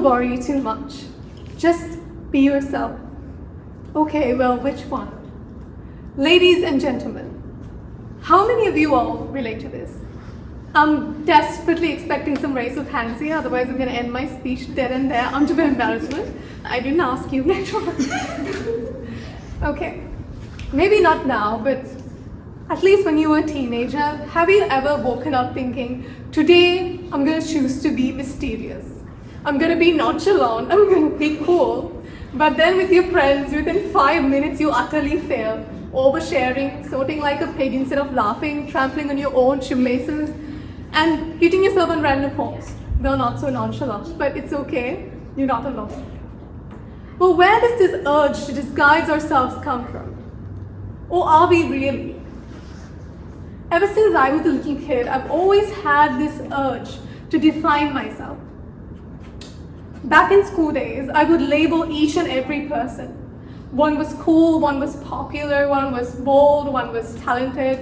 don't worry too much. Just be yourself. Okay, well, which one? Ladies and gentlemen, how many of you all relate to this? I'm desperately expecting some raise of hands here, otherwise I'm going to end my speech dead and there under embarrassment. I didn't ask you yet. Okay, maybe not now, but at least when you were a teenager, have you ever woken up thinking, today I'm going to choose to be mysterious. I'm going to be nonchalant, I'm going to be cool. But then with your friends, within 5 minutes you utterly fail, oversharing, snorting like a pig instead of laughing, trampling on your own shoelaces, and hitting yourself on random holes. Well, not so nonchalant, but it's okay, you're not alone. Well, where does this urge to disguise ourselves come from? Or are we really? Ever since I was a little kid, I've always had this urge to define myself. Back in school days, I would label each and every person. One was cool, one was popular, one was bold, one was talented.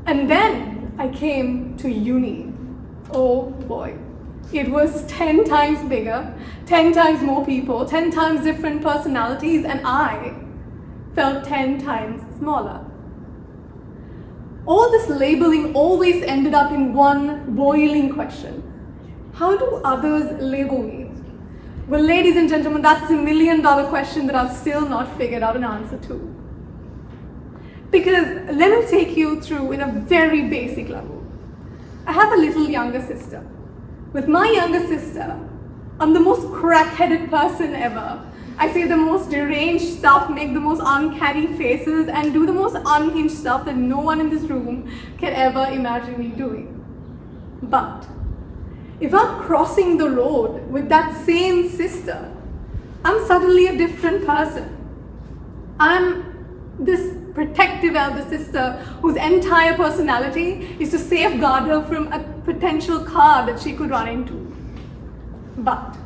And then I came to uni. Oh boy. It was 10 times bigger, 10 times more people, 10 times different personalities, and I felt 10 times smaller. All this labeling always ended up in one boiling question. How do others label me? Well, ladies and gentlemen, that's the $1 million question that I've still not figured out an answer to. Because let me take you through in a very basic level. I have a little younger sister. With my younger sister, I'm the most crack-headed person ever. I say the most deranged stuff, make the most uncanny faces, and do the most unhinged stuff that no one in this room can ever imagine me doing. But if I'm crossing the road with that same sister, I'm suddenly a different person. I'm this protective elder sister whose entire personality is to safeguard her from a potential car that she could run into. But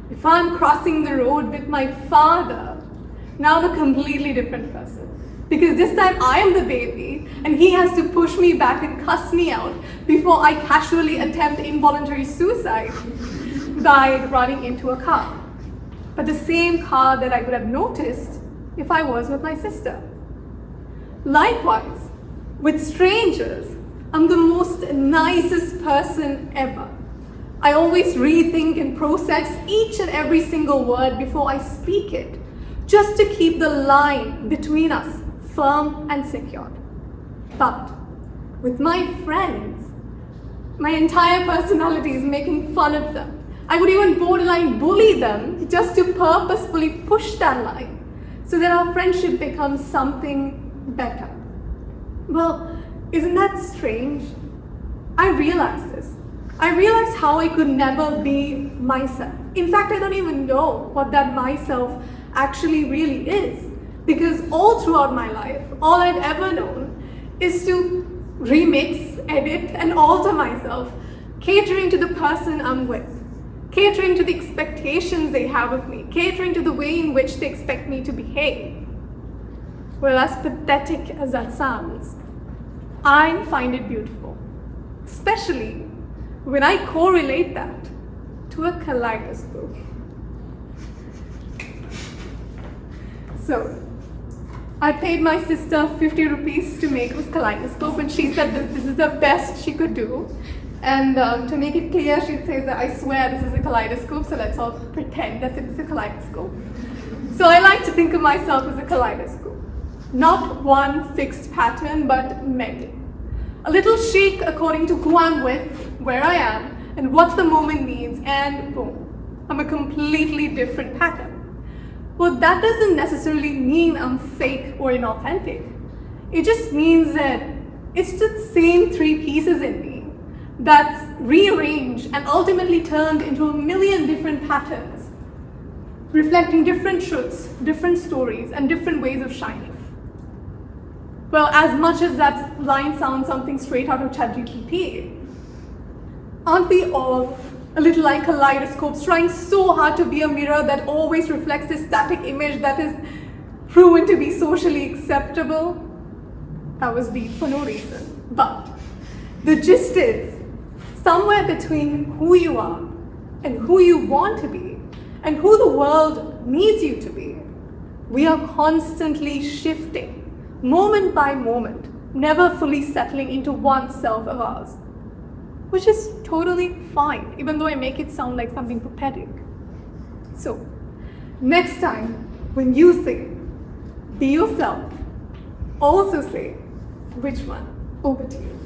if I'm crossing the road with my father, now I'm a completely different person. Because this time I am the baby and he has to push me back and cuss me out before I casually attempt involuntary suicide by running into a car. But the same car that I would have noticed if I was with my sister. Likewise, with strangers, I'm the most nicest person ever. I always rethink and process each and every single word before I speak it, just to keep the line between us firm and secured. But with my friends, my entire personality is making fun of them. I would even borderline bully them just to purposefully push that line so that our friendship becomes something better. Well, isn't that strange? I realized this. I realized how I could never be myself. In fact, I don't even know what that myself actually really is. Because all throughout my life, all I've ever known is to remix, edit, and alter myself, catering to the person I'm with, catering to the expectations they have of me, catering to the way in which they expect me to behave. Well, as pathetic as that sounds, I find it beautiful, especially when I correlate that to a kaleidoscope. So, I paid my sister 50 rupees to make this kaleidoscope, and she said that this is the best she could do. And to make it clear, she says that I swear this is a kaleidoscope, so let's all pretend that it's a kaleidoscope. So I like to think of myself as a kaleidoscope. Not one fixed pattern, but many. A little chic according to who I'm with, where I am, and what the moment needs, and boom, I'm a completely different pattern. Well, that doesn't necessarily mean I'm fake or inauthentic. It just means that it's the same 3 pieces in me that's rearranged and ultimately turned into 1,000,000 different patterns, reflecting different truths, different stories, and different ways of shining. Well, as much as that line sounds something straight out of ChatGPT, aren't we all a little like kaleidoscopes, trying so hard to be a mirror that always reflects this static image that is proven to be socially acceptable? That was deep for no reason. But the gist is, somewhere between who you are and who you want to be and who the world needs you to be. We are constantly shifting, moment by moment, never fully settling into one self of ours, which is totally fine, even though I make it sound like something pathetic. So, next time when you say, be yourself, also say, which one? Over to you.